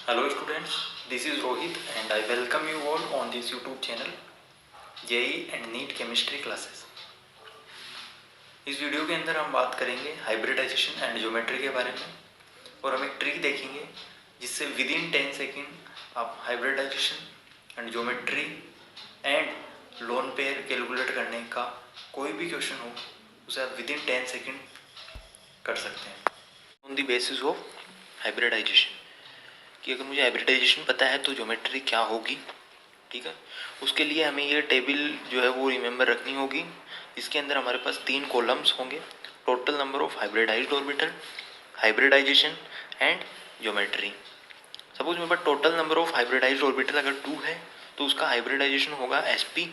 Hello students, this is Rohit and I welcome you all on this YouTube channel JEE and NEET chemistry classes. इस video के अंदर हम बात करेंगे hybridisation and geometry के बारे में और हम एक ट्रिक देखेंगे जिससे विद इन 10 सेकेंड आप hybridisation and geometry and lone pair calculate करने का कोई भी क्वेश्चन हो उसे आप विद इन 10 सेकेंड कर सकते हैं on the basis of hybridization कि अगर मुझे हाइब्रिडाइजेशन पता है तो ज्योमेट्री क्या होगी। ठीक है, उसके लिए हमें ये टेबल जो है वो रिमेंबर रखनी होगी। इसके अंदर हमारे पास 3 कॉलम्स होंगे, total number of hybridized orbital, hybridization and geometry. Suppose मेरे पास total number of hybridized orbital अगर 2 है तो उसका हाइब्रिडाइजेशन होगा sp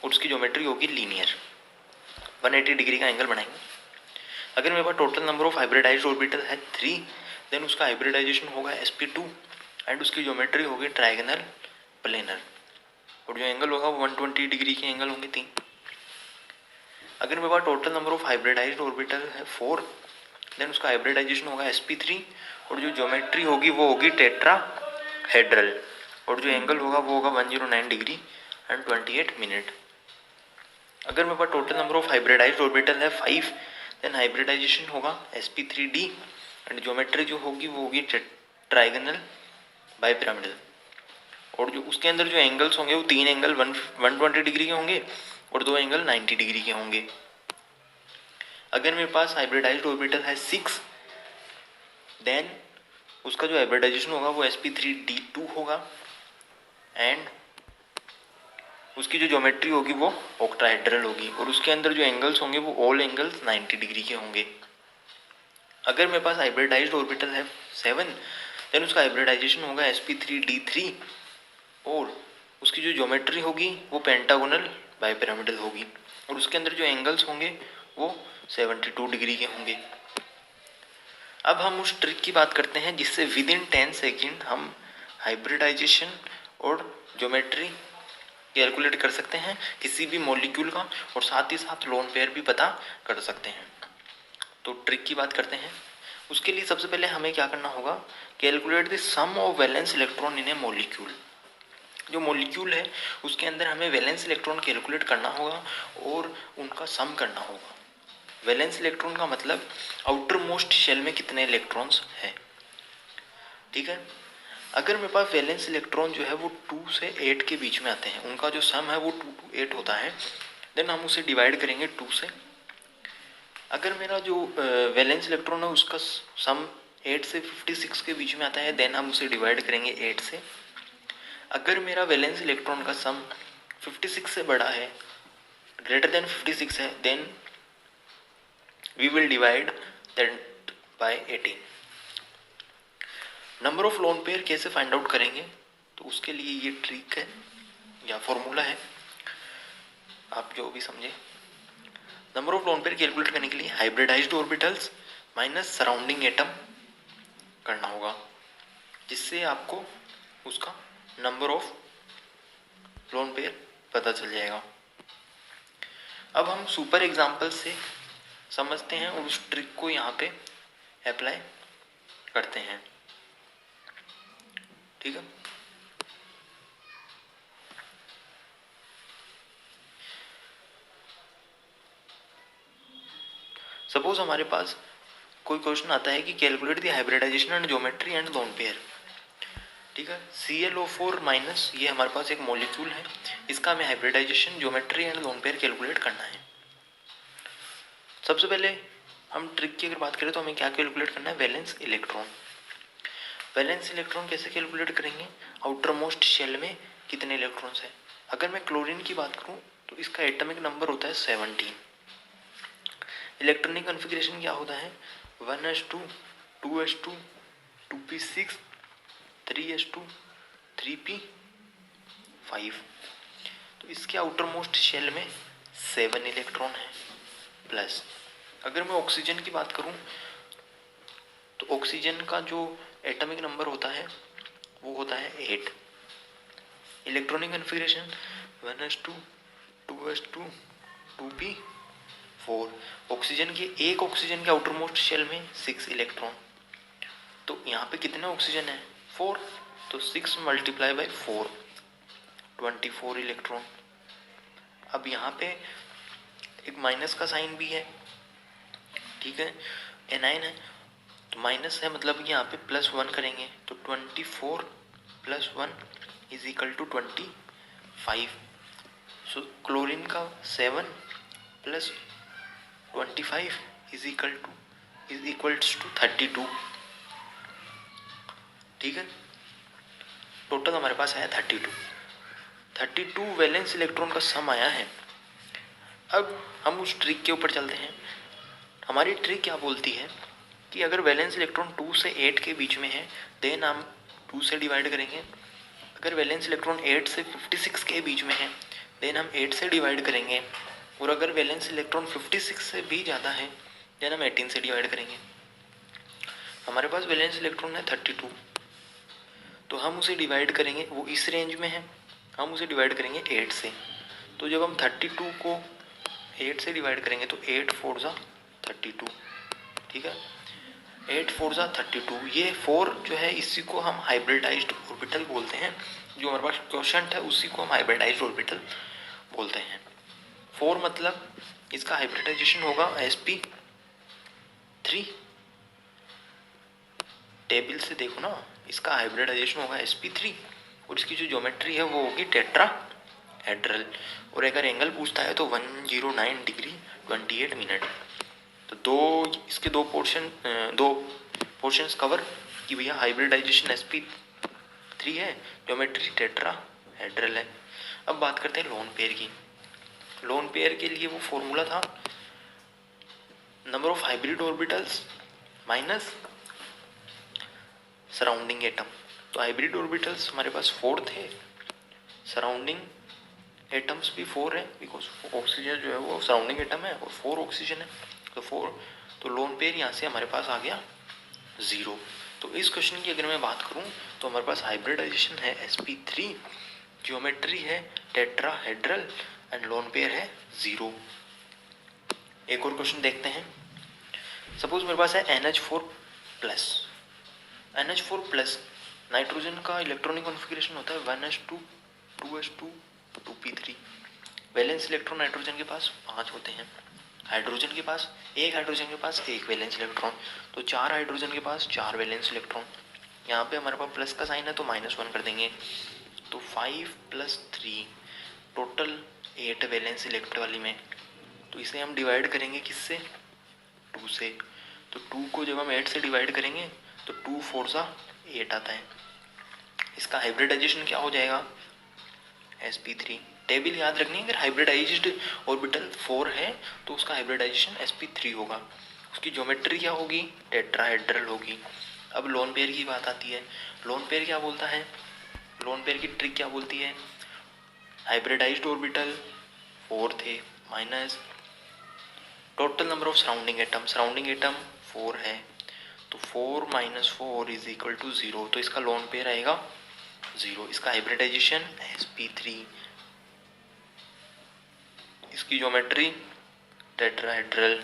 और उसकी ज्योमेट्री होगी लीनियर, 180 डिग्री का एंगल बनाएंगे। अगर मेरे पास total number of hybridized orbital है 3 देन उसका हाइब्रिडाइजेशन होगा sp2 एंड उसकी ज्योमेट्री होगी ट्रायगोनल प्लेनर और जो एंगल होगा वो 120 डिग्री के एंगल होंगे 3। अगर मेरे पास total number of hybridized orbital है 4 देन उसका हाइब्रिडाइजेशन होगा sp3 और जो ज्योमेट्री होगी वो होगी टेट्राहेड्रल और जो एंगल होगा वो होगा 109 डिग्री एंड 28 मिनट। अगर मेरे पास total number of hybridized orbital है 5 देन हाइब्रिडाइजेशन होगा sp3d एंड ज्योमेट्री जो होगी वो होगी ट्रायगोनल बाइपिरामिडल और जो उसके अंदर जो एंगल्स होंगे वो 3 एंगल 120 डिग्री के होंगे और 2 एंगल 90 डिग्री के होंगे। अगर मेरे पास हाइब्रिडाइज्ड ऑर्बिटल है 6 देन उसका जो हाइब्रिडाइजेशन होगा वो sp3d2 होगा एंड उसकी जो ज्योमेट्री होगी वो ऑक्टाहेड्रल होगी और उसके अंदर जो एंगल्स होंगे वो ऑल एंगल्स 90 डिग्री के होंगे। अगर मेरे पास हाइब्रिडाइज्ड ऑर्बिटल है 7 देन उसका हाइब्रिडाइजेशन होगा sp3d3 और उसकी जो ज्योमेट्री होगी वो पेंटागोनल बाइपिरामिडल होगी और उसके अंदर जो एंगल्स होंगे वो 72 डिग्री के होंगे। अब हम उस ट्रिक की बात करते हैं जिससे विद इन 10 सेकेंड हम हाइब्रिडाइजेशन और ज्योमेट्री कैलकुलेट कर सकते हैं किसी भी मॉलिक्यूल का और साथ ही साथ लोन पेयर भी पता कर सकते हैं। तो ट्रिक की बात करते हैं। उसके लिए सबसे पहले हमें क्या करना होगा, calculate the sum of valence electron in a molecule. जो मॉलिक्यूल है उसके अंदर हमें वैलेंस इलेक्ट्रॉन कैलकुलेट करना होगा और उनका सम करना होगा। वैलेंस इलेक्ट्रॉन का मतलब आउटर मोस्ट शेल में कितने इलेक्ट्रॉन्स हैं। ठीक है, अगर मेरे पास वैलेंस इलेक्ट्रॉन जो है वो 2 से 8 के बीच में आते हैं, उनका जो सम है वो 2 to 8 होता है, देन हम उसे डिवाइड करेंगे 2 से। अगर मेरा जो वैलेंस इलेक्ट्रॉन है उसका सम 8 से 56 के बीच में आता है देन हम उसे डिवाइड करेंगे 8 से। अगर मेरा वैलेंस इलेक्ट्रॉन का सम 56 से बड़ा है, ग्रेटर देन 56 है, then we will divide that by 18। Number of lone pair कैसे फाइंड आउट करेंगे, तो उसके लिए ये ट्रिक है या फॉर्मूला है, आप जो भी समझे। Number of lone pair calculate करने के लिए hybridized orbitals minus surrounding atom करना होगा जिससे आपको उसका नंबर ऑफ लोन पेयर पता चल जाएगा। अब हम सुपर एग्जाम्पल से समझते हैं और उस ट्रिक को यहाँ पे अप्लाई करते हैं। ठीक है, सपोज हमारे पास कोई क्वेश्चन आता है कि calculate the hybridisation and geometry and lone pair. ठीक है, ClO4 माइनस ये हमारे पास एक मॉलिक्यूल है, इसका हमें hybridization geometry and lone pair calculate करना है। सबसे पहले हम ट्रिक की अगर बात करें तो हमें क्या कैलकुलेट करना है, वैलेंस इलेक्ट्रॉन। वैलेंस इलेक्ट्रॉन कैसे कैलकुलेट करेंगे, आउटर मोस्ट शेल में कितने इलेक्ट्रॉन्स हैं। अगर मैं क्लोरीन की बात करूं तो इसका एटॉमिक नंबर होता है 17। इलेक्ट्रॉनिक कॉन्फ़िगरेशन क्या होता है, 1s2 2s2 2p6 3s2 3p5। तो इसके आउटर मोस्ट शेल में 7 इलेक्ट्रॉन है प्लस। अगर मैं ऑक्सीजन की बात करूं तो ऑक्सीजन का जो एटॉमिक नंबर होता है वो होता है 8। Electronic configuration 1s2 2s2 2p4। Oxygen के आउटर मोस्ट शेल में 6 इलेक्ट्रॉन। तो यहाँ पे कितने ऑक्सीजन है, 4। तो 6 मल्टीप्लाई बाई 4, 24 इलेक्ट्रॉन। अब यहाँ पे एक माइनस का साइन भी है, ठीक है, एनाइन है तो माइनस है, मतलब यहाँ पे +1 करेंगे तो 24 + 1 is equal to 25। So chlorine का 7 + 25 इज इक्वल्स टू 32, ठीक है। टोटल हमारे पास आया 32 वैलेंस इलेक्ट्रॉन का सम आया है। अब हम उस ट्रिक के ऊपर चलते हैं। हमारी ट्रिक क्या बोलती है कि अगर वैलेंस इलेक्ट्रॉन 2 से 8 के बीच में है देन हम 2 से डिवाइड करेंगे। अगर वैलेंस इलेक्ट्रॉन 8 से 56 के बीच में है देन हम 8 से डिवाइड करेंगे। और अगर वैलेंस इलेक्ट्रॉन 56 से भी ज़्यादा है देन हम 18 से डिवाइड करेंगे। हमारे पास वैलेंस इलेक्ट्रॉन है 32, तो हम उसे डिवाइड करेंगे, वो इस रेंज में है, हम उसे डिवाइड करेंगे 8 से। तो जब हम 32 को 8 से डिवाइड करेंगे तो 8 4 ज़ा 32, ठीक है, 8 4 ज़ा 32। ये 4 जो है इसी को हम हाइब्रिडाइज्ड ऑर्बिटल बोलते हैं। जो हमारे पास क्वेश्चन है उसी को हम हाइब्रिडाइज्ड ऑर्बिटल बोलते हैं। 4 मतलब इसका हाइब्रिडाइजेशन होगा sp3। टेबल से देखो ना, इसका हाइब्रिडाइजेशन होगा sp3 और इसकी जो ज्योमेट्री है वो होगी टेट्राहेड्रल। और अगर एंगल पूछता है तो 109 डिग्री 28 मिनट। तो इसके दो पोर्शंस कवर कि भैया हाइब्रिडाइजेशन sp3 है, ज्योमेट्री टेट्राहेड्रल है। अब बात करते हैं लोन पेयर की। लोन पेयर के लिए वो फॉर्मूला था number of hybrid orbitals minus surrounding atom. तो हाइब्रिड ऑर्बिटल्स हमारे पास 4 थे, सराउंडिंग एटम्स भी 4 है, बिकॉज ऑक्सीजन जो है वो सराउंडिंग एटम है और 4 ऑक्सीजन है, तो 4। तो लोन पेयर यहाँ से हमारे पास आ गया 0। तो इस क्वेश्चन की अगर मैं बात करूँ तो हमारे पास हाइब्रिडाइजेशन है sp3, ज्योमेट्री है टेट्राहेड्रल एंड लोन पेयर है 0। एक और क्वेश्चन देखते हैं। सपोज मेरे पास है NH4+ नाइट्रोजन का इलेक्ट्रॉनिक कॉन्फ़िगरेशन होता है 1s2 2s2 2p3। Valence electron nitrogen के पास 5 होते हैं, हाइड्रोजन के पास एक वैलेंस इलेक्ट्रॉन, तो 4 हाइड्रोजन के पास 4 वैलेंस इलेक्ट्रॉन। यहाँ पे हमारे पास प्लस का साइन है तो -1 कर देंगे, तो 5 + 3 टोटल 8 वैलेंस इलेक्ट्रॉन वाली में। तो इसे हम डिवाइड करेंगे किससे, 2 से। तो 2 को जब हम 8 से डिवाइड करेंगे तो 2 4 ज़ा 8 आता है। इसका हाइब्रिडाइजेशन क्या हो जाएगा, sp3। टेबल याद रखनी है, अगर हाइब्रिडाइज्ड ऑर्बिटल 4 है तो उसका हाइब्रिडाइजेशन sp3 होगा। उसकी ज्योमेट्री क्या होगी, टेट्राहेड्रल होगी। अब लोन पेयर की बात आती है। लोन पेयर क्या बोलता है, लोन पेयर की ट्रिक क्या बोलती है, हाइब्रिडाइज्ड ऑर्बिटल 4 थे minus total number of surrounding atom 4 है, तो 4 - 4 इज इक्वल टू 0। तो इसका लोन पेयर आएगा 0। इसका हाइब्रिडाइजेशन sp3, इसकी ज्योमेट्री टेट्राहेड्रल,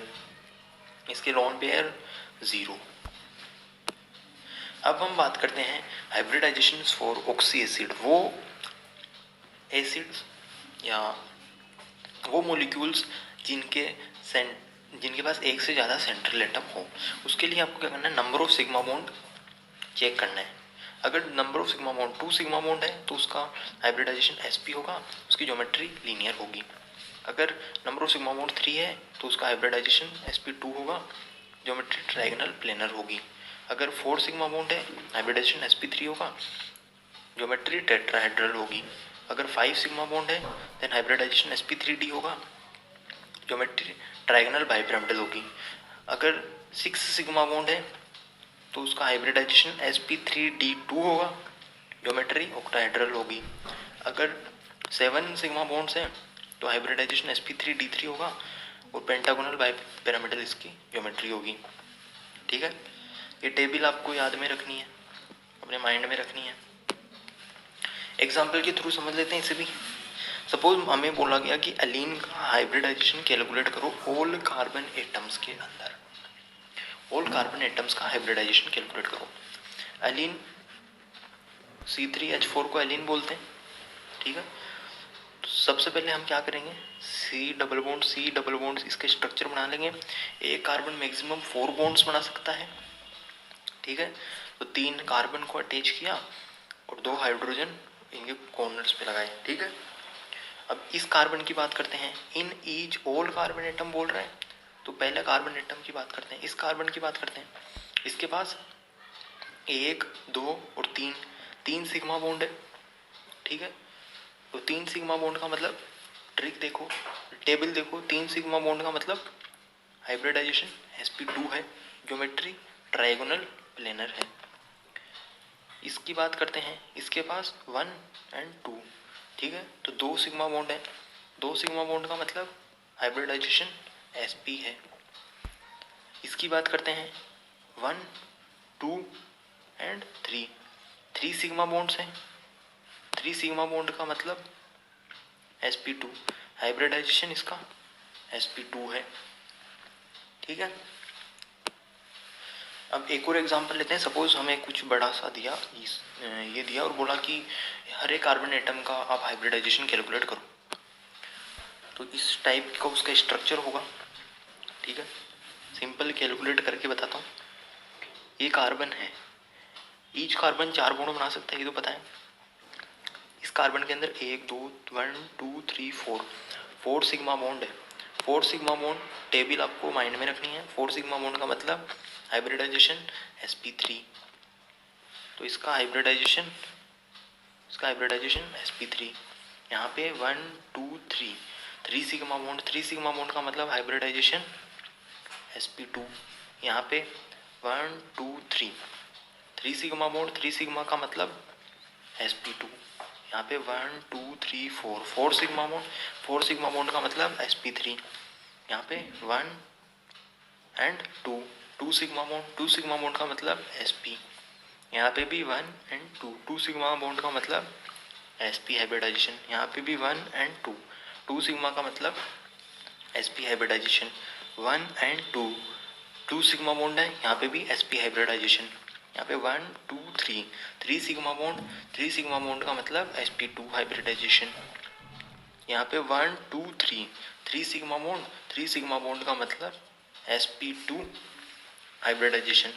इसके लोन पेयर 0। अब हम बात करते हैं हाइब्रिडाइजेशन फॉर ऑक्सी एसिड। वो एसिड्स या वो मॉलिक्यूल्स जिनके पास एक से ज़्यादा सेंट्रल एटम हो। उसके लिए आपको क्या करना है, number of sigma bond check करना है। अगर number of sigma bond 2 sigma bond है तो उसका हाइब्रिडाइजेशन sp होगा, उसकी ज्योमेट्री लीनियर होगी। अगर नंबर ऑफ सिग्मा बॉन्ड 3 है तो उसका हाइब्रिडाइजेशन sp2 होगा, ज्योमेट्री ट्रायंगल प्लेनर होगी। अगर 4 सिग्मा बॉन्ड है हाइब्रिडाइजेशन sp3 होगा, ज्योमेट्री टेट्राहेड्रल होगी। अगर 5 सिग्मा बॉन्ड है देन हाइब्रिडाइजेशन sp3d होगा, ज्योमेट्री ट्रायंगल बाइपिरामिडल होगी। अगर 6 सिग्मा बॉन्ड है तो उसका हाइब्रिडाइजेशन sp3d2 होगा, ज्योमेट्री ऑक्टाहेड्रल होगी। अगर 7 सिग्मा बॉन्ड्स हैं तो हाइब्रिडाइजेशन sp3d3 होगा और पेंटागोनल बाइपिरामिडल इसकी ज्योमेट्री होगी, ठीक है। ये टेबल आपको याद में रखनी है, अपने माइंड में रखनी है। एग्जाम्पल के थ्रू समझ लेते हैं इसे भी। सपोज हमें बोला गया कि एलीन का हाइब्रिडाइजेशन कैलकुलेट करो ऑल कार्बन एटम्स के अंदर, ऑल कार्बन एटम्स का हाइब्रिडाइजेशन कैलकुलेट करो। एलीन C3H4 को एलिन बोलते हैं, ठीक है। तो सबसे पहले हम क्या करेंगे, C डबल बॉन्ड इसके स्ट्रक्चर बना लेंगे। एक कार्बन मैक्सिमम 4 बॉन्ड्स बना सकता है, ठीक है। तो 3 कार्बन को अटैच किया और 2 हाइड्रोजन इनके कॉर्नर्स पे लगाए, ठीक है। अब इस कार्बन की बात करते हैं, in each all carbon atom बोल रहे हैं, तो पहले कार्बन एटम की बात करते हैं, इस कार्बन की बात करते हैं। इसके पास 1, 2 और 3 सिग्मा बॉन्ड है, ठीक है। तो 3 सिग्मा बॉन्ड का मतलब, ट्रिक देखो, टेबल देखो, 3 सिग्मा बॉन्ड का मतलब हाइब्रिडाइजेशन sp2 है, ज्योमेट्री ट्रायगोनल प्लेनर है। इसकी बात करते हैं, इसके पास 1 और 2, ठीक है। तो 2 सिग्मा बॉन्ड है, 2 सिग्मा बॉन्ड का मतलब हाइब्रिडाइजेशन sp है। इसकी बात करते हैं 1, 2 और 3 सिग्मा बॉन्ड्स हैं, 3 सिग्मा बॉन्ड का मतलब sp2, हाइब्रिडाइजेशन इसका sp2 है, ठीक है। अब एक और एग्जांपल लेते हैं। सपोज हमें कुछ बड़ा सा दिया, ये दिया और बोला कि हर एक कार्बन एटम का आप हाइब्रिडाइजेशन कैलकुलेट करो। तो इस टाइप का उसका स्ट्रक्चर होगा, ठीक है। सिंपल कैलकुलेट करके बताता हूँ। ये कार्बन है, ईच कार्बन 4 बॉन्ड बना सकता है, ये तो पता है। इस कार्बन के अंदर 1 2 3 4 सिग्मा बॉन्ड है। 4 सिग्मा बॉन्ड टेबल आपको माइंड में रखनी है। 4 सिग्मा बॉन्ड का मतलब हाइब्रिडाइजेशन sp3। तो इसका हाइब्रिडाइजेशन sp3। यहाँ पे 1 2 3 सिग्मा बॉन्ड, 3 सिग्मा बॉन्ड का मतलब हाइब्रिडाइजेशन sp2। यहाँ पे 1 2 3 सिग्मा बॉन्ड, 3 सिग्मा का मतलब sp2। यहाँ पे 1 2 3 4 सिग्मा बॉन्ड, 4 सिग्मा बॉन्ड का मतलब sp3। यहाँ पे 1 और 2 सिग्मा बॉन्ड, 2 सिग्मा बॉन्ड का मतलब sp। यहाँ पे भी 1 और 2 सिग्मा बॉन्ड का मतलब sp हाइब्रिडाइजेशन। यहाँ पे भी 1 और 2 सिग्मा का मतलब sp हाइब्रिडाइजेशन। 1 और 2 सिग्मा बॉन्ड है, यहाँ पे भी sp हाइब्रिडाइजेशन। यहाँ पे 1 2 3 सिग्मा बॉन्ड, 3 सिग्मा बॉन्ड का मतलब sp2 हाइब्रिडाइजेशन। यहाँ पे 1 2 3 सिग्मा बॉन्ड, 3 सिग्मा बॉन्ड का मतलब sp2 हाइब्रिडाइजेशन।